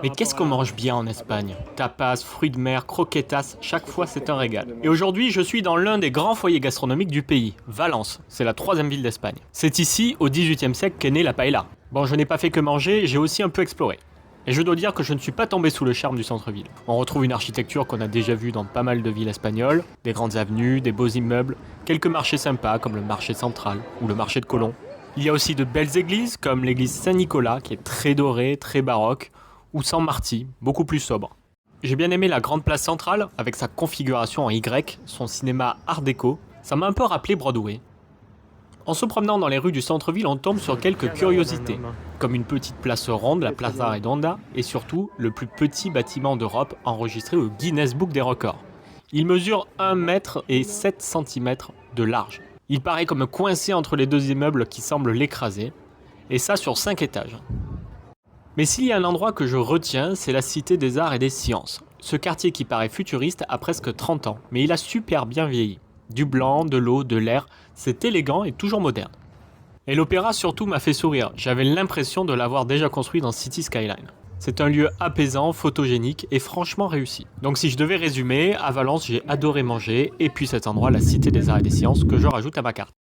Mais qu'est-ce qu'on mange bien en Espagne? Tapas, fruits de mer, croquetas, chaque fois c'est un régal. Et aujourd'hui, je suis dans l'un des grands foyers gastronomiques du pays, Valence. C'est la troisième ville d'Espagne. C'est ici, au XVIIIe siècle, qu'est née la paella. Bon, je n'ai pas fait que manger, j'ai aussi un peu exploré. Et je dois dire que je ne suis pas tombé sous le charme du centre-ville. On retrouve une architecture qu'on a déjà vue dans pas mal de villes espagnoles, des grandes avenues, des beaux immeubles, quelques marchés sympas comme le marché central ou le marché de Colón. Il y a aussi de belles églises comme l'église Saint-Nicolas qui est très dorée, très baroque, ou San Martí, beaucoup plus sobre. J'ai bien aimé la grande place centrale avec sa configuration en Y, son cinéma art déco, ça m'a un peu rappelé Broadway. En se promenant dans les rues du centre-ville, on tombe sur quelques curiosités, comme une petite place ronde, la Plaza Redonda, et surtout le plus petit bâtiment d'Europe enregistré au Guinness Book des records. Il mesure 1 mètre et 7 cm de large. Il paraît comme coincé entre les deux immeubles qui semblent l'écraser, et ça sur 5 étages. Mais s'il y a un endroit que je retiens, c'est la Cité des Arts et des Sciences. Ce quartier qui paraît futuriste a presque 30 ans, mais il a super bien vieilli. Du blanc, de l'eau, de l'air, c'est élégant et toujours moderne. Et l'opéra surtout m'a fait sourire, j'avais l'impression de l'avoir déjà construit dans City Skyline. C'est un lieu apaisant, photogénique et franchement réussi. Donc si je devais résumer, à Valence j'ai adoré manger, et puis cet endroit, la Cité des Arts et des Sciences, que je rajoute à ma carte.